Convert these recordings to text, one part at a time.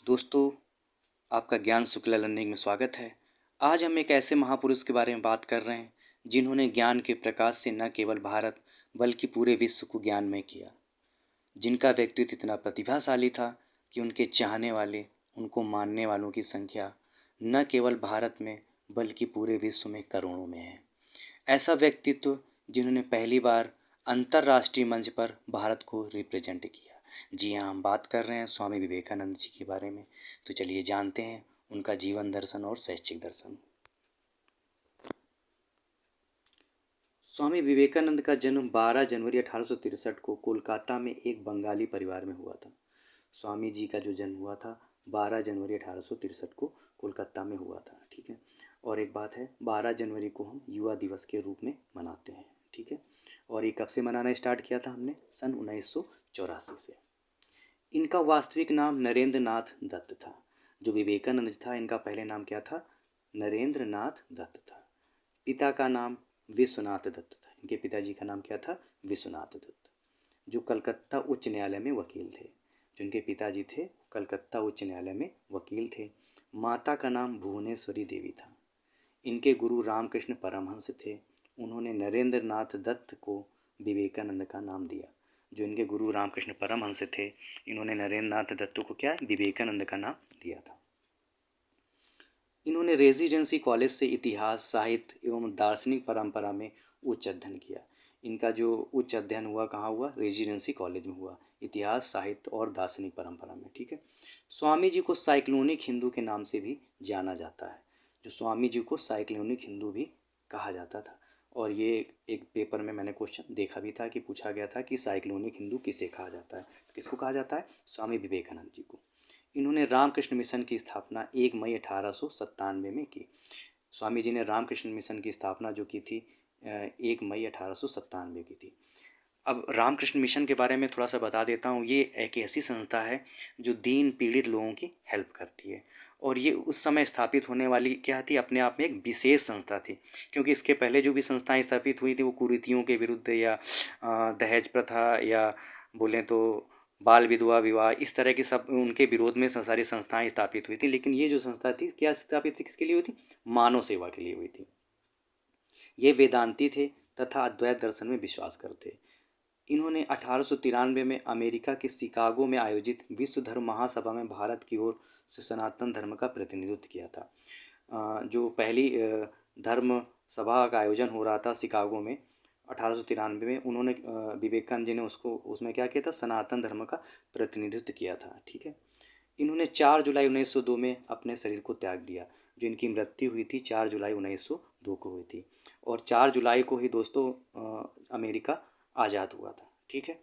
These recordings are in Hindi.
दोस्तों, आपका ज्ञान शुक्ला लर्निंग में स्वागत है। आज हम एक ऐसे महापुरुष के बारे में बात कर रहे हैं जिन्होंने ज्ञान के प्रकाश से न केवल भारत बल्कि पूरे विश्व को ज्ञानमय किया। जिनका व्यक्तित्व इतना प्रतिभाशाली था कि उनके चाहने वाले, उनको मानने वालों की संख्या न केवल भारत में बल्कि पूरे विश्व में करोड़ों में है। ऐसा व्यक्तित्व जिन्होंने पहली बार अंतर्राष्ट्रीय मंच पर भारत को रिप्रेजेंट किया। जी हाँ, हम बात कर रहे हैं स्वामी विवेकानंद जी के बारे में। तो चलिए जानते हैं उनका जीवन दर्शन और शैक्षिक दर्शन। स्वामी विवेकानंद का जन्म 12 जनवरी 1863 को कोलकाता में एक बंगाली परिवार में हुआ था। स्वामी जी का जो जन्म हुआ था 12 जनवरी 1863 को कोलकाता में हुआ था। ठीक है। और एक बात है, 12 जनवरी को हम युवा दिवस के रूप में मनाते हैं। ठीक है। और ये कब से मनाना स्टार्ट किया था हमने? सन 1984 से। इनका वास्तविक नाम नरेंद्र नाथ दत्त था। जो विवेकानंद था, इनका पहले नाम क्या था? नरेंद्र नाथ दत्त था। पिता का नाम विश्वनाथ दत्त था। इनके पिताजी का नाम क्या था? विश्वनाथ दत्त, जो कलकत्ता उच्च न्यायालय में वकील थे। जो इनके पिताजी थे कलकत्ता उच्च न्यायालय में वकील थे। माता का नाम भुवनेश्वरी देवी था। इनके गुरु रामकृष्ण परमहंस थे। उन्होंने नरेंद्र नाथ दत्त को विवेकानंद का नाम दिया। जो इनके गुरु रामकृष्ण परमहंस थे, इन्होंने नरेंद्र नाथ दत्त को क्या विवेकानंद का नाम दिया था। इन्होंने रेजिडेंसी कॉलेज से इतिहास, साहित्य एवं दार्शनिक परंपरा में उच्च अध्ययन किया। इनका जो उच्च अध्ययन हुआ कहाँ हुआ? रेजिडेंसी कॉलेज में हुआ, इतिहास, साहित्य और दार्शनिक परंपरा में। ठीक है। स्वामी जी को साइक्लोनिक हिंदू के नाम से भी जाना जाता है। जो स्वामी जी को साइक्लोनिक हिंदू भी कहा जाता था। और ये एक पेपर में मैंने क्वेश्चन देखा भी था कि पूछा गया था कि साइक्लोनिक हिंदू किसे कहा जाता है? किसको कहा जाता है? स्वामी विवेकानंद जी को। इन्होंने रामकृष्ण मिशन की स्थापना 1 मई 1897 में की। स्वामी जी ने रामकृष्ण मिशन की स्थापना जो की थी 1 मई 1897 की थी। अब रामकृष्ण मिशन के बारे में थोड़ा सा बता देता हूँ। ये एक ऐसी संस्था है जो दीन पीड़ित लोगों की हेल्प करती है। और ये उस समय स्थापित होने वाली क्या थी? अपने आप में एक विशेष संस्था थी। क्योंकि इसके पहले जो भी संस्थाएं स्थापित हुई थी वो कुरीतियों के विरुद्ध या दहेज प्रथा या बोलें तो बाल विधवा विवाह, इस तरह की सब उनके विरोध में सारी संस्थाएं स्थापित हुई थी। लेकिन ये जो संस्था थी क्या स्थापित थी? किसके लिए हुई थी? मानव सेवा के लिए हुई थी। ये वेदांती थे तथा अद्वैत दर्शन में विश्वास करते। इन्होंने 1893 में अमेरिका के शिकागो में आयोजित विश्व धर्म महासभा में भारत की ओर से सनातन धर्म का प्रतिनिधित्व किया था। जो पहली धर्म सभा का आयोजन हो रहा था शिकागो में 1893 में, उन्होंने विवेकानंद जी ने उसमें क्या किया था? सनातन धर्म का प्रतिनिधित्व किया था। ठीक है। इन्होंने 4 जुलाई 1902 में अपने शरीर को त्याग दिया। जो इनकी मृत्यु हुई थी 4 जुलाई 1902 को हुई थी। और 4 जुलाई को ही दोस्तों अमेरिका आज़ाद हुआ था। ठीक है।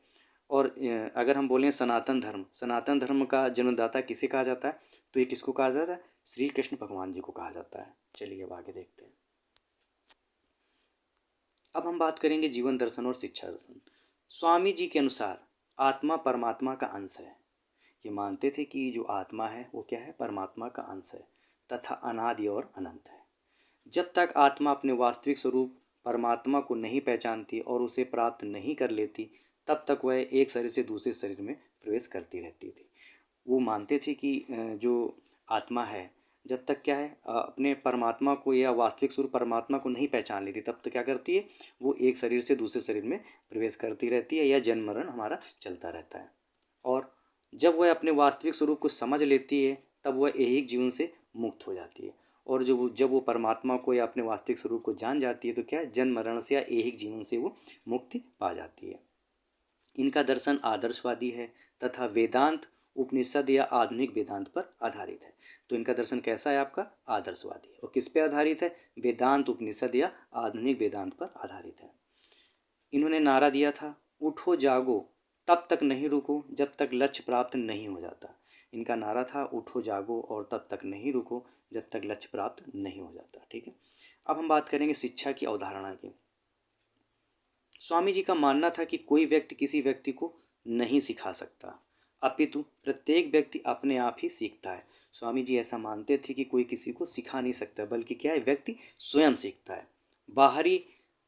और अगर हम बोलें सनातन धर्म का जन्मदाता किसे कहा जाता है? तो ये किसको कहा जाता है? श्री कृष्ण भगवान जी को कहा जाता है। चलिए अब आगे देखते हैं। अब हम बात करेंगे जीवन दर्शन और शिक्षा दर्शन। स्वामी जी के अनुसार आत्मा परमात्मा का अंश है। ये मानते थे कि जो आत्मा है वो क्या है? परमात्मा का अंश है तथा अनादि और अनंत है। जब तक आत्मा अपने वास्तविक स्वरूप परमात्मा को नहीं पहचानती और उसे प्राप्त नहीं कर लेती, तब तक वह एक शरीर से दूसरे शरीर में प्रवेश करती रहती थी। वो मानते थे कि जो आत्मा है, जब तक क्या है अपने परमात्मा को या वास्तविक स्वरूप परमात्मा को नहीं पहचान लेती, तब तक क्या करती है? वो एक शरीर से दूसरे शरीर में प्रवेश करती रहती है या जन्म मरण हमारा चलता रहता है। और जब वह अपने वास्तविक स्वरूप को समझ लेती है तब वह ऐहिक जीवन से मुक्त हो जाती है। और जब वो परमात्मा को या अपने वास्तविक स्वरूप को जान जाती है तो क्या है? जन्म मरण से या ऐहिक जीवन से वो मुक्ति पा जाती है। इनका दर्शन आदर्शवादी है तथा वेदांत, उपनिषद या आधुनिक वेदांत पर आधारित है। तो इनका दर्शन कैसा है आपका? आदर्शवादी है। और किस पे आधारित है? वेदांत, उपनिषद या आधुनिक वेदांत पर आधारित है। इन्होंने नारा दिया था, उठो जागो तब तक नहीं रुको जब तक लक्ष्य प्राप्त नहीं हो जाता। इनका नारा था उठो जागो और तब तक नहीं रुको जब तक लक्ष्य प्राप्त नहीं हो जाता। ठीक है। अब हम बात करेंगे शिक्षा की अवधारणा की। स्वामी जी का मानना था कि कोई व्यक्ति किसी व्यक्ति को नहीं सिखा सकता, अपितु प्रत्येक व्यक्ति अपने आप ही सीखता है। स्वामी जी ऐसा मानते थे कि कोई किसी को सिखा नहीं सकता, बल्कि क्या है? व्यक्ति स्वयं सीखता है। बाहरी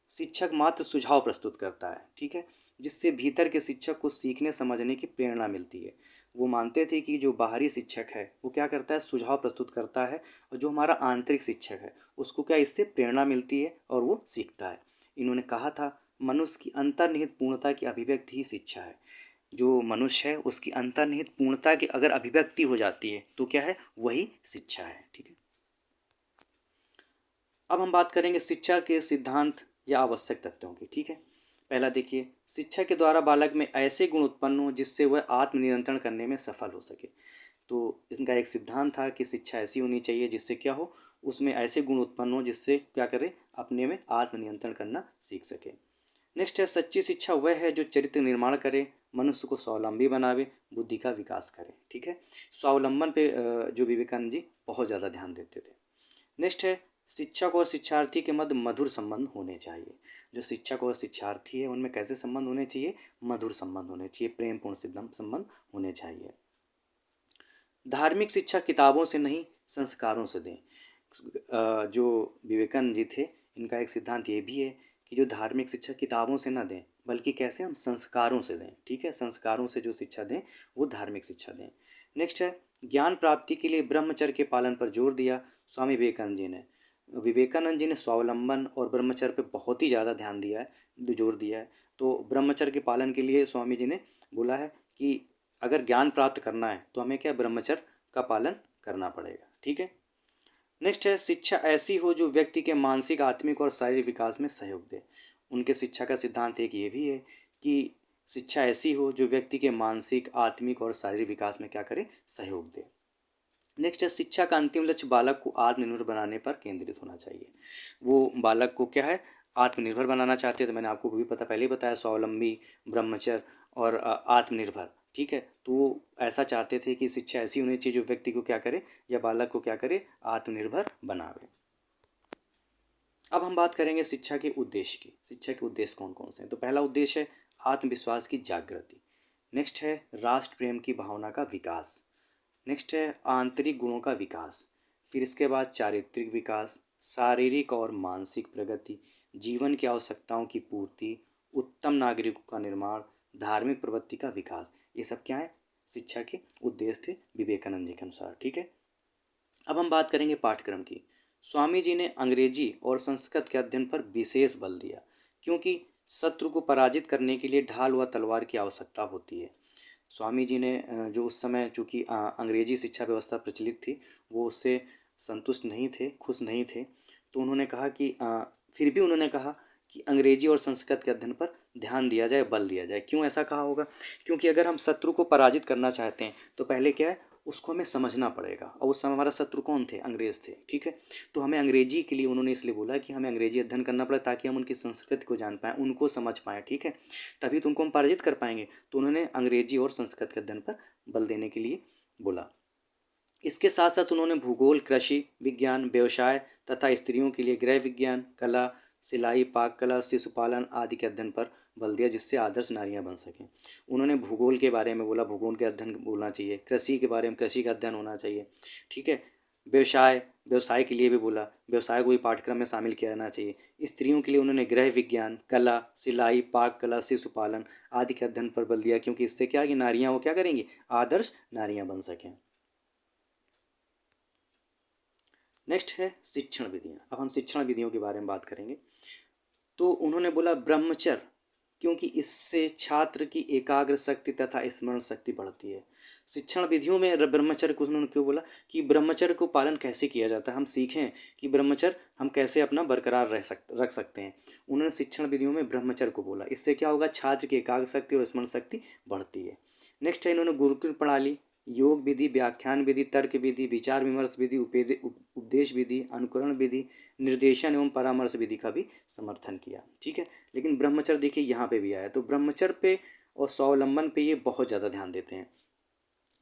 शिक्षक मात्र सुझाव प्रस्तुत करता है। ठीक है। जिससे भीतर के शिक्षक को सीखने समझने की प्रेरणा मिलती है। वो मानते थे कि जो बाहरी शिक्षक है वो क्या करता है, सुझाव प्रस्तुत करता है, और जो हमारा आंतरिक शिक्षक है उसको क्या इससे प्रेरणा मिलती है और वो सीखता है। इन्होंने कहा था मनुष्य की अंतर्निहित पूर्णता की अभिव्यक्ति ही शिक्षा है। जो मनुष्य है उसकी अंतर्निहित पूर्णता की अगर अभिव्यक्ति हो जाती है तो क्या है, वही शिक्षा है। ठीक है, अब हम बात करेंगे शिक्षा के सिद्धांत या आवश्यक तत्वों की। ठीक है, पहला देखिए, शिक्षा के द्वारा बालक में ऐसे गुण उत्पन्न हो जिससे वह आत्मनियंत्रण करने में सफल हो सके। तो इनका एक सिद्धांत था कि शिक्षा ऐसी होनी चाहिए जिससे क्या हो, उसमें ऐसे गुण उत्पन्न हो जिससे क्या करे, अपने में आत्मनियंत्रण करना सीख सके। नेक्स्ट है, सच्ची शिक्षा वह है जो चरित्र निर्माण करे, मनुष्य को स्वावलंबी बनावे, बुद्धि का विकास करे। ठीक है, स्वावलंबन पे जो विवेकानंद जी बहुत ज़्यादा ध्यान देते थे। नेक्स्ट है, शिक्षक और शिक्षार्थी के मध्य मधुर संबंध होने चाहिए। जो शिक्षक और शिक्षार्थी है उनमें कैसे संबंध होने चाहिए, मधुर संबंध होने चाहिए, प्रेमपूर्ण संबंध होने चाहिए। धार्मिक शिक्षा किताबों से नहीं संस्कारों से दें। जो विवेकानंद जी थे इनका एक सिद्धांत ये भी है कि जो धार्मिक शिक्षा किताबों से ना दें बल्कि कैसे, हम संस्कारों से दें। ठीक है, संस्कारों से जो शिक्षा दें वो धार्मिक शिक्षा दें। नेक्स्ट है, ज्ञान प्राप्ति के लिए ब्रह्मचर्य के पालन पर जोर दिया स्वामी विवेकानंद जी ने। विवेकानंद जी ने स्वावलंबन और ब्रह्मचर्य पे बहुत ही ज़्यादा ध्यान दिया है, जोर दिया है। तो ब्रह्मचर्य के पालन के लिए स्वामी जी ने बोला है कि अगर ज्ञान प्राप्त करना है तो हमें क्या, ब्रह्मचर्य का पालन करना पड़ेगा। ठीक है, नेक्स्ट है, शिक्षा ऐसी हो जो व्यक्ति के मानसिक, आत्मिक और शारीरिक विकास में सहयोग दे। उनके शिक्षा का सिद्धांत एक ये भी है कि शिक्षा ऐसी हो जो व्यक्ति के मानसिक, आत्मिक और शारीरिक विकास में क्या करे, सहयोग दे। नेक्स्ट है, शिक्षा का अंतिम लक्ष्य बालक को आत्मनिर्भर बनाने पर केंद्रित होना चाहिए। वो बालक को क्या है, आत्मनिर्भर बनाना चाहते हैं। तो मैंने आपको भी पहले ही बताया, स्वावलंबी, ब्रह्मचर्य और आत्मनिर्भर। ठीक है, तो वो ऐसा चाहते थे कि शिक्षा ऐसी होनी चाहिए जो व्यक्ति को क्या करे या बालक को क्या करे, आत्मनिर्भर बनावे। अब हम बात करेंगे शिक्षा के उद्देश्य की। शिक्षा के उद्देश्य कौन कौन से हैं। तो पहला उद्देश्य है आत्मविश्वास की जागृति। नेक्स्ट है राष्ट्र प्रेम की भावना का विकास। नेक्स्ट है आंतरिक गुणों का विकास। फिर इसके बाद चारित्रिक विकास, शारीरिक और मानसिक प्रगति, जीवन की आवश्यकताओं की पूर्ति, उत्तम नागरिकों का निर्माण, धार्मिक प्रवृत्ति का विकास। ये सब क्या है, शिक्षा के उद्देश्य थे विवेकानंद जी के अनुसार। ठीक है, अब हम बात करेंगे पाठ्यक्रम की। स्वामी जी ने अंग्रेजी और संस्कृत के अध्ययन पर विशेष बल दिया क्योंकि शत्रु को पराजित करने के लिए ढाल व तलवार की आवश्यकता होती है। स्वामी जी ने जो उस समय चूँकि अंग्रेजी शिक्षा व्यवस्था प्रचलित थी, वो उससे संतुष्ट नहीं थे, खुश नहीं थे। तो उन्होंने कहा कि फिर भी उन्होंने कहा कि अंग्रेजी और संस्कृत के अध्ययन पर ध्यान दिया जाए, बल दिया जाए। क्यों ऐसा कहा होगा, क्योंकि अगर हम शत्रु को पराजित करना चाहते हैं तो पहले क्या है, उसको हमें समझना पड़ेगा। और उस समय हमारा शत्रु कौन थे, अंग्रेज़ थे। ठीक है, तो हमें अंग्रेजी के लिए उन्होंने इसलिए बोला कि हमें अंग्रेजी अध्ययन करना पड़े ताकि हम उनकी संस्कृति को जान पाएँ, उनको समझ पाएँ। ठीक है, तभी तो उनको हम पराजित कर पाएंगे। तो उन्होंने अंग्रेजी और संस्कृत के अध्ययन पर बल देने के लिए बोला। इसके साथ साथ उन्होंने भूगोल, कृषि विज्ञान, व्यवसाय तथा स्त्रियों के लिए गृह विज्ञान, कला, सिलाई, पाक कला, शिशुपालन आदि के अध्ययन पर बल दिया जिससे आदर्श नारियां बन सकें। उन्होंने भूगोल के बारे में बोला, भूगोल के अध्ययन बोलना चाहिए। कृषि के बारे में, कृषि का अध्ययन होना चाहिए। ठीक है, व्यवसाय के लिए भी बोला, व्यवसाय को भी पाठ्यक्रम में शामिल किया जाना चाहिए। स्त्रियों के लिए उन्होंने गृह विज्ञान, कला, सिलाई, पाक कला, शिशुपालन आदि के अध्ययन पर बल दिया क्योंकि इससे क्या कि नारियां वो क्या करेंगी, आदर्श नारियां बन सकें। नेक्स्ट है शिक्षण विधियाँ। अब हम शिक्षण विधियों के बारे में बात करेंगे। तो उन्होंने बोला ब्रह्मचर्य, क्योंकि इससे छात्र की एकाग्र शक्ति तथा स्मरण शक्ति बढ़ती है। शिक्षण विधियों में ब्रह्मचर्य को उन्होंने क्यों बोला कि ब्रह्मचर्य को पालन कैसे किया जाता है, हम सीखें कि ब्रह्मचर्य हम कैसे अपना बरकरार रख सकते हैं। उन्होंने शिक्षण विधियों में ब्रह्मचर्य को बोला, इससे क्या होगा, छात्र की एकाग्र शक्ति और स्मरण शक्ति बढ़ती है। नेक्स्ट है इन्होंने गुरुकुल प्रणाली, योग विधि, व्याख्यान विधि, तर्क विधि, विचार विमर्श विधि, उपदेश विधि, अनुकरण विधि, निर्देशन एवं परामर्श विधि का भी समर्थन किया। ठीक है, लेकिन ब्रह्मचर्य देखिए यहाँ पे भी आया, तो ब्रह्मचर्य पे और स्वावलंबन पे ये बहुत ज़्यादा ध्यान देते हैं।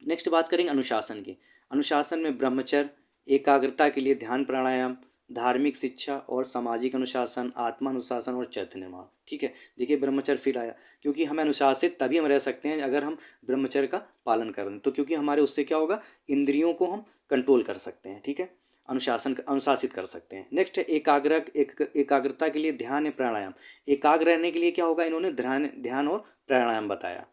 नेक्स्ट बात करेंगे अनुशासन की। अनुशासन में ब्रह्मचर्य, एकाग्रता के लिए ध्यान प्राणायाम, धार्मिक शिक्षा और सामाजिक अनुशासन, आत्मानुशासन और चैत्य निर्माण। ठीक है, देखिए ब्रह्मचर्य फिर आया क्योंकि हमें अनुशासित तभी हम रह सकते हैं अगर हम ब्रह्मचर्य का पालन करें। तो क्योंकि हमारे उससे क्या होगा, इंद्रियों को हम कंट्रोल कर सकते हैं। ठीक है, अनुशासित कर सकते हैं। नेक्स्ट है एकाग्रता के लिए ध्यान या प्राणायाम। एकाग्र रहने के लिए क्या होगा, इन्होंने ध्यान और प्राणायाम बताया।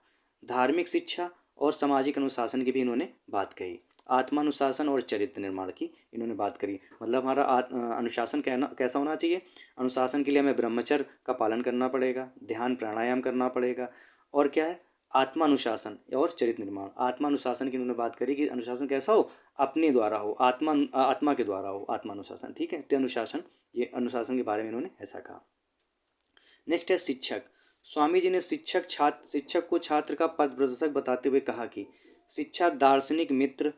धार्मिक शिक्षा और सामाजिक अनुशासन की भी इन्होंने बात कही। आत्मानुशासन और चरित्र निर्माण की इन्होंने बात करी। मतलब हमारा अनुशासन कैसा होना चाहिए। अनुशासन के लिए हमें ब्रह्मचर्य का पालन करना पड़ेगा, ध्यान प्राणायाम करना पड़ेगा, और क्या है, आत्मानुशासन और चरित्र निर्माण। आत्मानुशासन की उन्होंने बात करी कि अनुशासन कैसा हो, अपने द्वारा हो, आत्मा के द्वारा हो आत्मानुशासन। ठीक है, तो अनुशासन, ये अनुशासन के बारे में इन्होंने ऐसा कहा। नेक्स्ट है शिक्षक। स्वामी जी ने शिक्षक को छात्र का पथ प्रदर्शक बताते हुए कहा कि शिक्षा दार्शनिक मित्र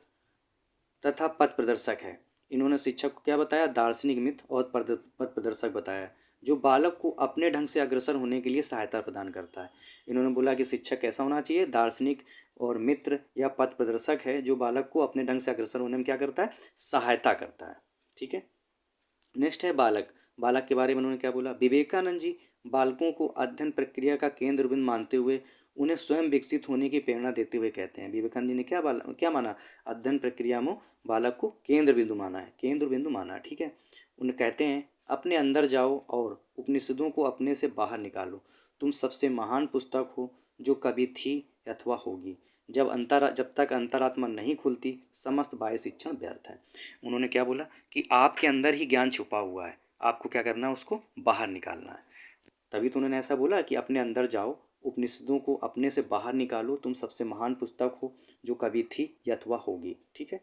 तथा पथ प्रदर्शक है। इन्होंने शिक्षक को क्या बताया, दार्शनिक मित्र और पथ प्रदर्शक बताया, जो बालक को अपने ढंग से अग्रसर होने के लिए सहायता प्रदान करता है। इन्होंने बोला कि शिक्षक कैसा होना चाहिए, दार्शनिक और मित्र या पथ प्रदर्शक है, जो बालक को अपने ढंग से अग्रसर होने में क्या करता है, सहायता करता है। ठीक है। नेक्स्ट है बालक। बालक के बारे में उन्होंने क्या बोला, विवेकानंद जी बालकों को अध्ययन प्रक्रिया का केंद्र बिंदु मानते हुए उन्हें स्वयं विकसित होने की प्रेरणा देते हुए कहते हैं। विवेकानंद जी ने क्या माना, अध्ययन प्रक्रिया में बालक को केंद्र बिंदु माना है, केंद्र बिंदु माना है। ठीक है। उन्हें कहते हैं, अपने अंदर जाओ और उपनिषदों को अपने से बाहर निकालो। तुम सबसे महान पुस्तक हो जो कभी थी अथवा होगी। जब तक अंतरात्मा नहीं खुलती, समस्त बाह्य शिक्षण व्यर्थ है। उन्होंने क्या बोला कि आपके अंदर ही ज्ञान छुपा हुआ है, आपको क्या करना है, उसको बाहर निकालना है। तभी तो उन्होंने ऐसा बोला कि अपने अंदर जाओ, उपनिषदों को अपने से बाहर निकालो, तुम सबसे महान पुस्तक हो जो कभी थी अथवा होगी। ठीक है।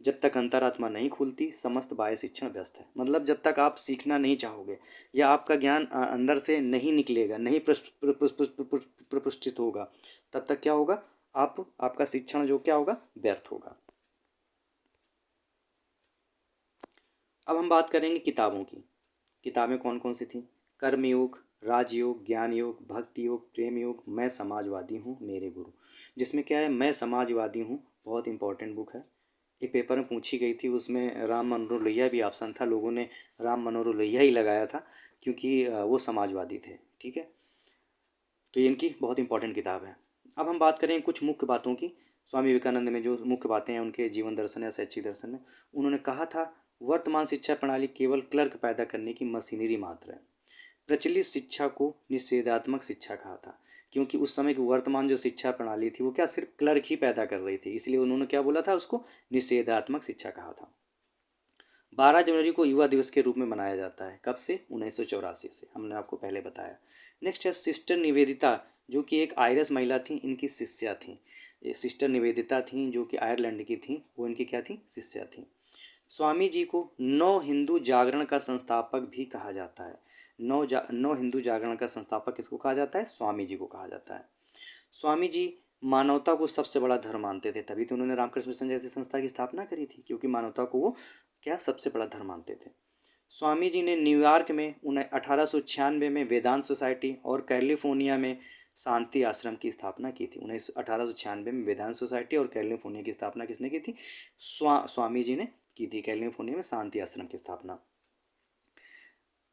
जब तक अंतरात्मा नहीं खुलती, समस्त बाह्य शिक्षण व्यस्त है। मतलब जब तक आप सीखना नहीं चाहोगे या आपका ज्ञान अंदर से नहीं निकलेगा, नहीं प्रपुष्टित होगा, तब तक क्या होगा, आपका शिक्षण जो क्या होगा, व्यर्थ होगा। अब हम बात करेंगे किताबों की। किताबें कौन कौन सी थी। कर्मयोग, राजयोग, ज्ञान योग, भक्ति योग, प्रेम योग, मैं समाजवादी हूँ मेरे गुरु। जिसमें क्या है, मैं समाजवादी हूँ, बहुत इंपॉर्टेंट बुक है। एक पेपर में पूछी गई थी, उसमें राम मनोहर लोहिया भी ऑप्शन था, लोगों ने राम मनोहर लोहिया ही लगाया था क्योंकि वो समाजवादी थे। ठीक है। तो ये इनकी बहुत इंपॉर्टेंट किताब है। अब हम बात करें कुछ मुख्य बातों की। स्वामी विवेकानंद में जो मुख्य बातें हैं उनके जीवन दर्शन या शैक्षिक दर्शन में, उन्होंने कहा था, वर्तमान शिक्षा प्रणाली केवल क्लर्क पैदा करने की मशीनरी मात्र है। प्रचलित शिक्षा को निषेधात्मक शिक्षा कहा था, क्योंकि उस समय की वर्तमान जो शिक्षा प्रणाली थी वो क्या सिर्फ क्लर्क ही पैदा कर रही थी, इसलिए उन्होंने क्या बोला था, उसको निषेधात्मक शिक्षा कहा था। 12 जनवरी को युवा दिवस के रूप में मनाया जाता है। कब से, 1984 से, हमने आपको पहले बताया। नेक्स्ट है सिस्टर निवेदिता, जो कि एक आयरिश महिला थी, इनकी शिष्या थी। ये सिस्टर निवेदिता थी जो कि आयरलैंड की थी, वो इनकी क्या थी, शिष्या थी। स्वामी जी को नौ हिंदू जागरण का संस्थापक भी कहा जाता है। नौ हिंदू जागरण का संस्थापक किसको कहा जाता है, स्वामी जी को कहा जाता है। स्वामी जी मानवता को सबसे बड़ा धर्म मानते थे, तभी तो उन्होंने रामकृष्ण मिशन जैसी संस्था की स्थापना करी थी, क्योंकि मानवता को वो क्या सबसे बड़ा धर्म मानते थे। स्वामी जी ने न्यूयॉर्क में 1896 में वेदांत सोसाइटी और कैलिफोर्निया में शांति आश्रम की स्थापना की थी। 1896 में वेदांत सोसाइटी और कैलिफोर्निया की स्थापना किसने की थी, स्वामी जी ने की थी, कैलिफोर्निया में शांति आश्रम की स्थापना।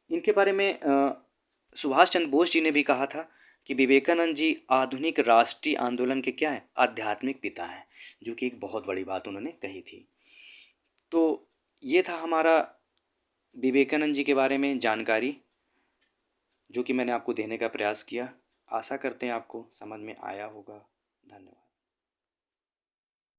इनके बारे में सुभाष चंद्र बोस जी ने भी कहा था कि विवेकानंद जी आधुनिक राष्ट्रीय आंदोलन के क्या है, आध्यात्मिक पिता हैं, जो कि एक बहुत बड़ी बात उन्होंने कही थी। तो ये था हमारा विवेकानंद जी के बारे में जानकारी, जो कि मैंने आपको देने का प्रयास किया। आशा करते हैं आपको समझ में आया होगा। धन्यवाद।